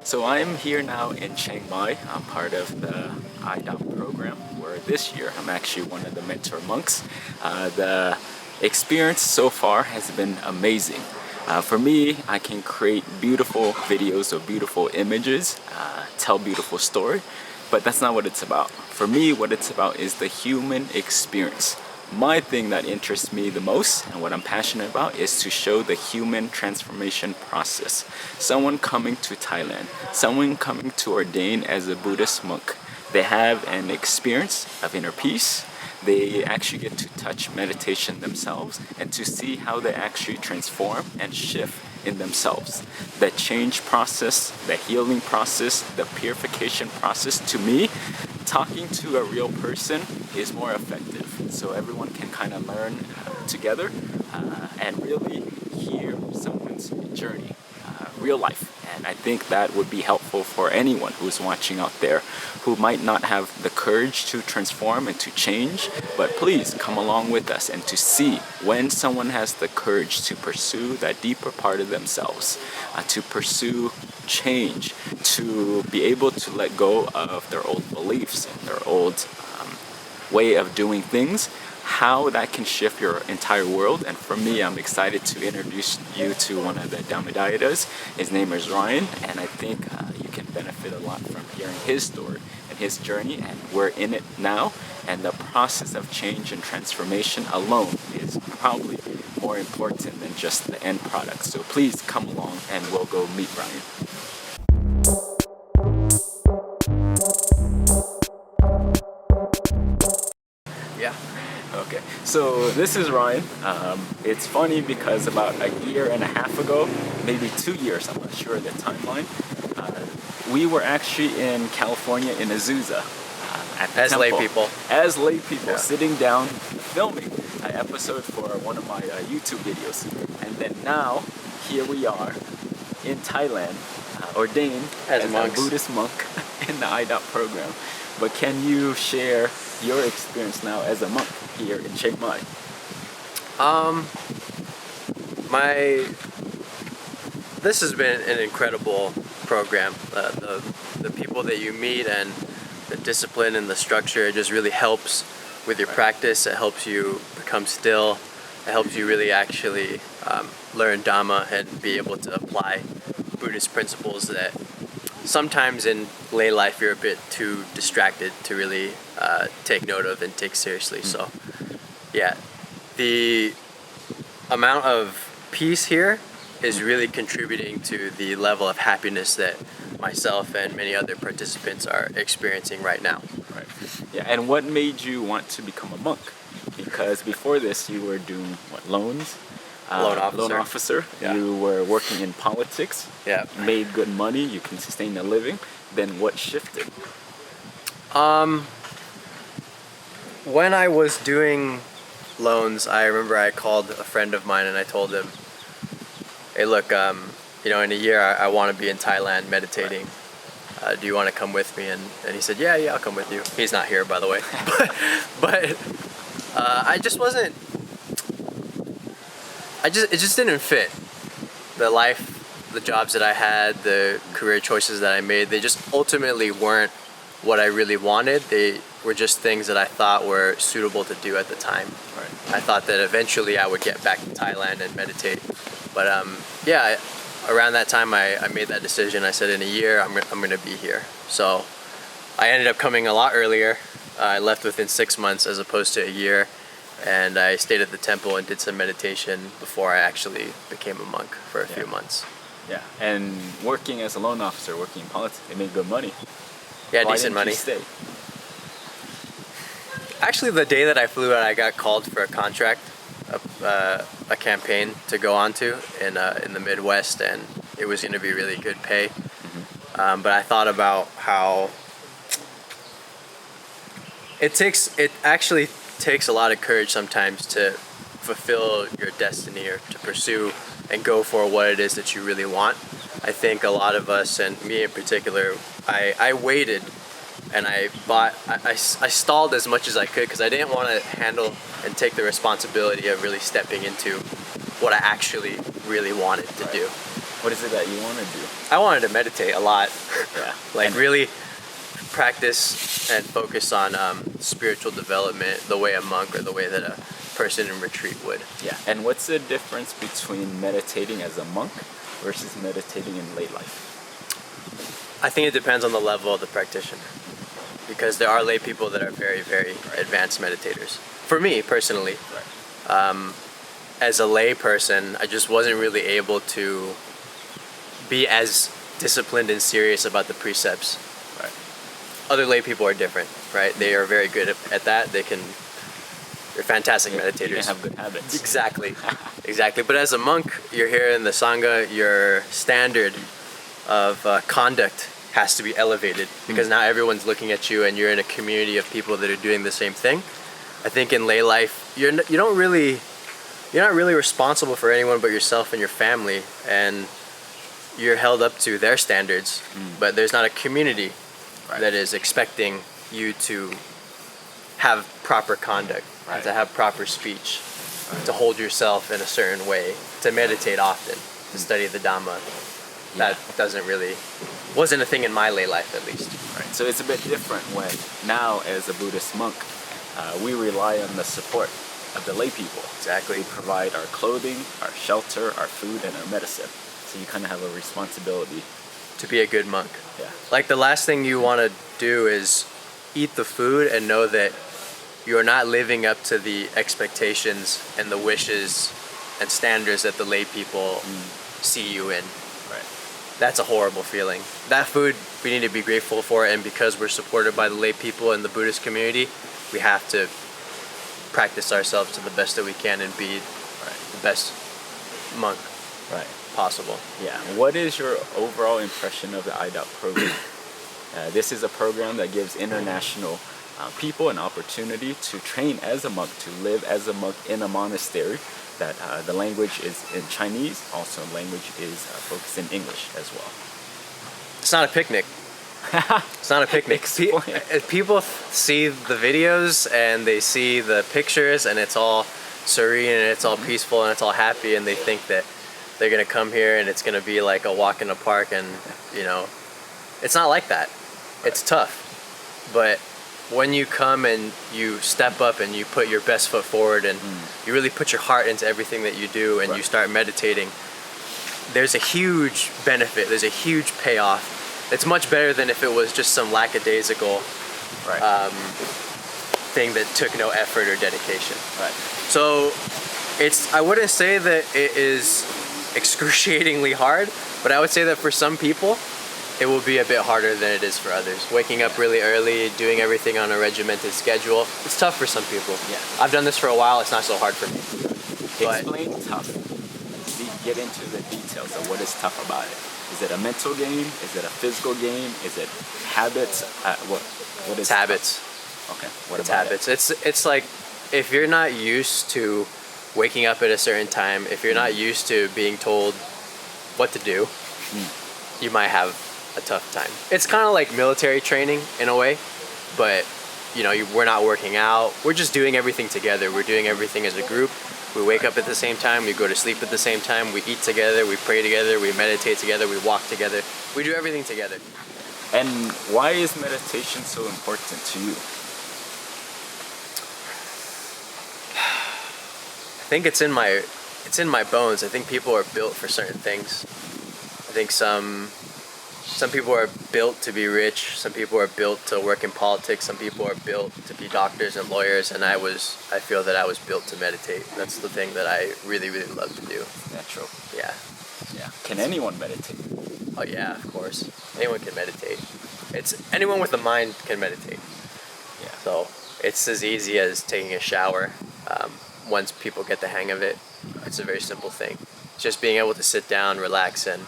So I'm here now in Chiang Mai. I'm part of the IDOP program, where this year I'm actually one of the mentor monks. The experience so far has been amazing. For me, I can create beautiful videos or beautiful images, tell beautiful story, but that's not what it's about. For me, what it's about is the human experience. My thing that interests me the most and what I'm passionate about is to show the human transformation process. Someone coming to Thailand, someone coming to ordain as a Buddhist monk, they have an experience of inner peace. They actually get to touch meditation themselves and to see how they actually transform and shift in themselves. The change process, the healing process, the purification process, to me, talking to a real person is more effective. So everyone can kind of learn together and really hear someone's journey, real life. And I think that would be helpful for anyone who's watching out there who might not have the courage to transform and to change, but please come along with us and to see when someone has the courage to pursue that deeper part of themselves, to pursue change, to be able to let go of their old beliefs and their old way of doing things, how that can shift your entire world. And for me, I'm excited to introduce you to one of the Dhammadayadas. His name is Ryan, and I think you can benefit a lot from hearing his story and his journey, and we're in it now, and the process of change and transformation alone is probably more important than just the end product. So please come along and we'll go meet Ryan. Yeah. Okay, so this is Ryan. It's funny because about a year and a half ago, maybe 2 years, I'm not sure of the timeline, we were actually in California in Azusa at the As lay temple. people. As lay people, Yeah. sitting down, filming an episode for one of my YouTube videos. And then now, here we are in Thailand, ordained As as a monks. Buddhist monk in the IDOP program. But can you share your experience now as a monk here in Chiang Mai? This has been an incredible program. The people that you meet and the discipline and the structure, it just really helps with your practice. It helps you become still. It helps you really actually learn dhamma and be able to apply Buddhist principles that sometimes in lay life you're a bit too distracted to really take note of and take seriously. So yeah, the amount of peace here is really contributing to the level of happiness that myself and many other participants are experiencing right now. Right. Yeah, and what made you want to become a monk? Because before this, you were doing what, loans? Loan officer. Loan officer. Yeah. You were working in politics. Yeah. Made good money. You can sustain a living. Then what shifted? When I was doing loans, I remember I called a friend of mine and I told him, hey, look, in a year I want to be in Thailand meditating. Do you want to come with me? And he said, yeah, I'll come with you. He's not here, by the way. but I just wasn't, it just didn't fit. The life, the jobs that I had, the career choices that I made, they just ultimately weren't what I really wanted. They were just things that I thought were suitable to do at the time. Right. I thought that eventually I would get back to Thailand and meditate. But around that time I made that decision. I said in a year I'm going to be here. So I ended up coming a lot earlier. I left within 6 months as opposed to a year. And I stayed at the temple and did some meditation before I actually became a monk for a few months. Yeah, and working as a loan officer, working in politics, they made good money. Yeah, Why decent didn't money. you stay? Actually, the day that I flew out, I got called for a contract, a campaign to go on to in the Midwest, and it was going to be really good pay. Mm-hmm. But I thought about how it actually takes a lot of courage sometimes to fulfill your destiny or to pursue and go for what it is that you really want. I think a lot of us, and me in particular, I waited and I stalled as much as I could because I didn't want to handle and take the responsibility of really stepping into what I actually really wanted to do. What is it that you want to do? I wanted to meditate a lot. Yeah. Like And- really practice and focus on spiritual development the way a monk or the way that a person in retreat would. Yeah. And what's the difference between meditating as a monk versus meditating in lay life? I think it depends on the level of the practitioner, because there are lay people that are very, very advanced meditators. For me personally, as a lay person, I just wasn't really able to be as disciplined and serious about the precepts. Right. Other lay people are different, right? They are very good at that. They're fantastic meditators. You can have good habits. Exactly, exactly. But as a monk, you're here in the Sangha, your standard of conduct has to be elevated, because now everyone's looking at you and you're in a community of people that are doing the same thing. I think in lay life, you're not really responsible for anyone but yourself and your family, and you're held up to their standards, but there's not a community that is expecting you to have proper conduct, and to have proper speech, to hold yourself in a certain way, to meditate often, to study the Dhamma. That wasn't a thing in my lay life, at least. Right. So it's a bit different when now, as a Buddhist monk, we rely on the support of the lay people. Exactly. We provide our clothing, our shelter, our food, and our medicine. So you kind of have a responsibility. To be a good monk. Yeah. Like the last thing you want to do is eat the food and know that you're not living up to the expectations and the wishes and standards that the lay people see you in. Right. That's a horrible feeling. That food we need to be grateful for, and because we're supported by the lay people in the Buddhist community, we have to practice ourselves to the best that we can and be the best monk possible. Yeah. What is your overall impression of the IDOP program? This is a program that gives international people an opportunity to train as a monk, to live as a monk in a monastery. That the language is in Chinese, also language is focused in English as well. It's not a picnic. It's not a picnic. People see the videos and they see the pictures and it's all serene and it's all peaceful and it's all happy, and they think that they're gonna come here and it's gonna be like a walk in the park, and it's not like that. It's tough, but when you come and you step up and you put your best foot forward and you really put your heart into everything that you do and you start meditating, there's a huge benefit, there's a huge payoff. It's much better than if it was just some lackadaisical thing that took no effort or dedication. Right. So I wouldn't say that it is excruciatingly hard, but I would say that for some people, it will be a bit harder than it is for others. Waking up really early, doing everything on a regimented schedule, it's tough for some people. Yeah. I've done this for a while, it's not so hard for me. But Explain tough. Get into the details of what is tough about it. Is it a mental game? Is it a physical game? Is it habits? What is it's habits. Okay. What It's about habits. It's like if you're not used to waking up at a certain time, if you're not used to being told what to do, you might have a tough time. It's kind of like military training in a way, but we're not working out. We're just doing everything together. We're doing everything as a group. We wake up at the same time, we go to sleep at the same time, we eat together, we pray together, we meditate together, we walk together. We do everything together. And why is meditation so important to you? I think it's in my bones. I think people are built for certain things. I think some people are built to be rich, some people are built to work in politics, some people are built to be doctors and lawyers, and I feel that I was built to meditate. That's the thing that I really, really love to do. Natural. Yeah. Yeah. Can anyone meditate? Oh yeah, of course. Anyone can meditate. Anyone with a mind can meditate. Yeah. So it's as easy as taking a shower. Once people get the hang of it, it's a very simple thing. It's just being able to sit down, relax, and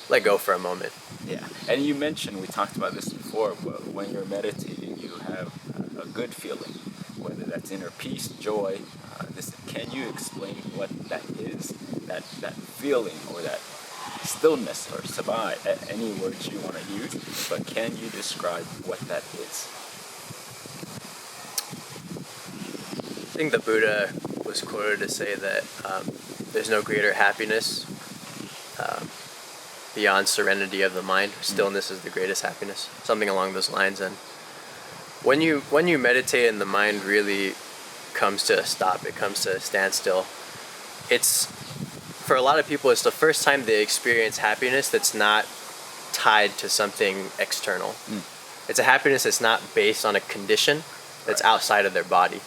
let go for a moment. Yeah. And you mentioned, we talked about this before, but when you're meditating, you have a good feeling, whether that's inner peace, joy. Can you explain what that is? That feeling or that stillness or sabai, any words you want to use, but can you describe what that is? I think the Buddha was quoted to say that there's no greater happiness beyond serenity of the mind. Stillness is the greatest happiness. Something along those lines. And when you meditate and the mind really comes to a stop, it comes to a standstill, it's, for a lot of people, it's the first time they experience happiness that's not tied to something external. It's a happiness that's not based on a condition that's outside of their body.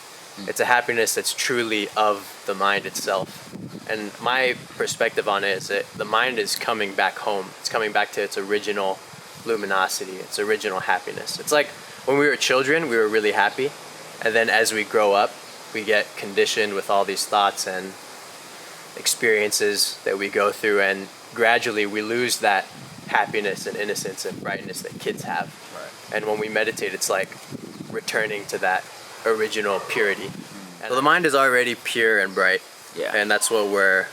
It's a happiness that's truly of the mind itself. And my perspective on it is that the mind is coming back home. It's coming back to its original luminosity, its original happiness. It's like when we were children, we were really happy. And then as we grow up, we get conditioned with all these thoughts and experiences that we go through, and gradually we lose that happiness and innocence and brightness that kids have. Right. And when we meditate, it's like returning to that original purity. So the mind is already pure and bright. Yeah. And that's what we're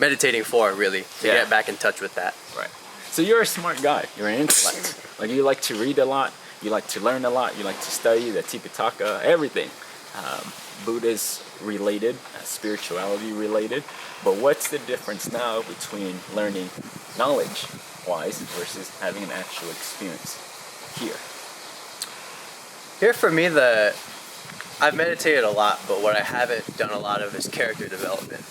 meditating for, really, to get back in touch with that. Right. So you're a smart guy. You're an intellect. Like, you like to read a lot. You like to learn a lot. You like to study the Tipitaka, everything. Buddhist related, spirituality related. But what's the difference now between learning knowledge-wise versus having an actual experience here? Here for me, I've meditated a lot, but what I haven't done a lot of is character development.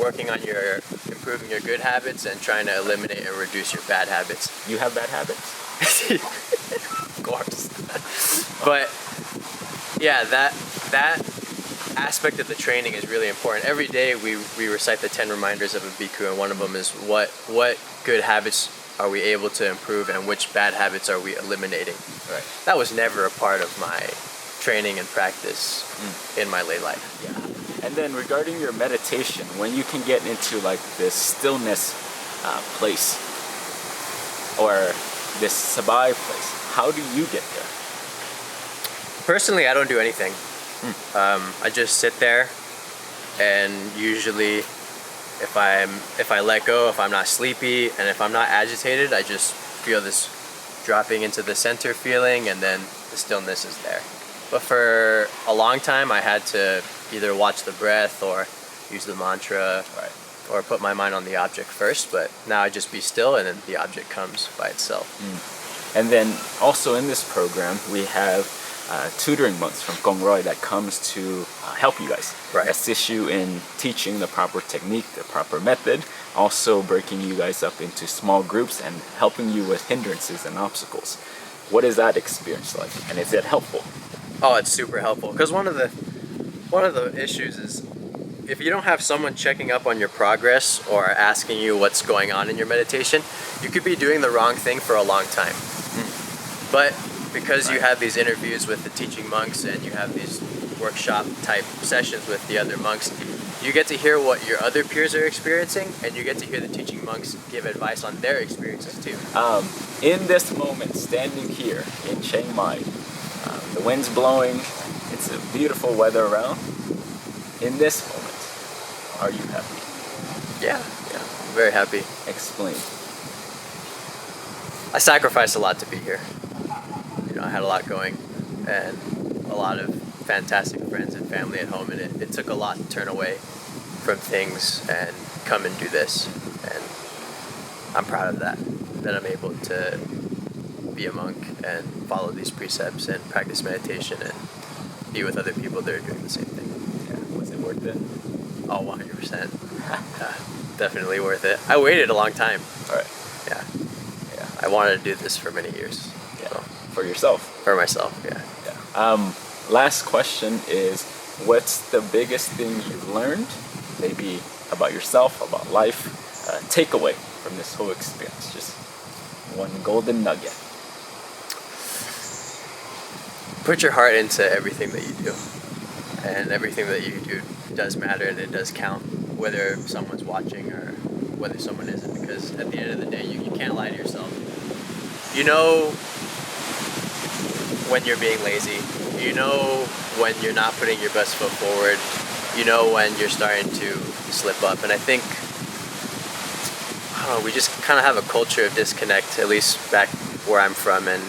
Working on improving your good habits and trying to eliminate and reduce your bad habits. You have bad habits? Of course. But yeah, that aspect of the training is really important. Every day we recite the 10 reminders of a bhikkhu, and one of them is what good habits are we able to improve and which bad habits are we eliminating. Right. That was never a part of my training and practice in my lay life. Yeah. And then regarding your meditation, when you can get into like this stillness place or this sabai place, how do you get there? Personally, I don't do anything. I just sit there, and usually if I let go, if I'm not sleepy, and if I'm not agitated, I just feel this dropping into the center feeling, and then the stillness is there. But for a long time, I had to either watch the breath or use the mantra, or put my mind on the object first. But now I just be still, and then the object comes by itself. And then also in this program, we have tutoring monks from Gong Roy that comes to help you guys, assist you in teaching the proper technique, the proper method, also breaking you guys up into small groups and helping you with hindrances and obstacles. What is that experience like, and is it helpful? Oh, it's super helpful, because one of the issues is if you don't have someone checking up on your progress or asking you what's going on in your meditation, you could be doing the wrong thing for a long time. But because you have these interviews with the teaching monks and you have these workshop type sessions with the other monks, you get to hear what your other peers are experiencing, and you get to hear the teaching monks give advice on their experiences too. In this moment, standing here in Chiang Mai, the wind's blowing, it's a beautiful weather around. In this moment, are you happy? Yeah, I'm very happy. Explain. I sacrificed a lot to be here. I had a lot going, and a lot of fantastic friends and family at home, and it took a lot to turn away from things and come and do this, and I'm proud of that I'm able to be a monk and follow these precepts and practice meditation and be with other people that are doing the same thing. Yeah, was it worth it? Oh, 100%. Definitely worth it. I waited a long time. All right. Yeah. I wanted to do this for many years. Yeah. So. For yourself? For myself, yeah. Last question is, what's the biggest thing you've learned, maybe about yourself, about life, takeaway from this whole experience? Just one golden nugget. Put your heart into everything that you do. And everything that you do does matter, and it does count, whether someone's watching or whether someone isn't, because at the end of the day, you can't lie to yourself. You know when you're being lazy. You know when you're not putting your best foot forward. You know when you're starting to slip up. And I think, we just kind of have a culture of disconnect, at least back where I'm from, and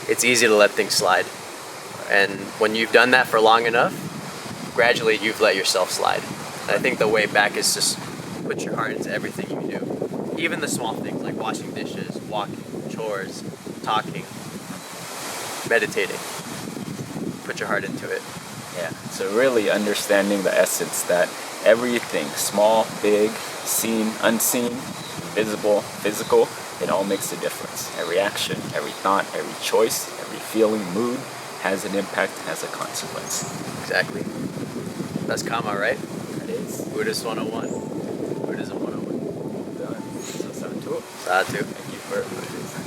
it's easy to let things slide. And when you've done that for long enough, gradually you've let yourself slide. And I think the way back is just put your heart into everything you do. Even the small things like washing dishes, walking, chores, talking, meditating. Put your heart into it. Yeah, so really understanding the essence that everything, small, big, seen, unseen, visible, physical, it all makes a difference. Every action, every thought, every choice, every feeling, mood has an impact, has a consequence. Exactly. That's karma, right? That is. Buddhist 101. Buddhism 101. Done. So, Satu. Satu. Thank you for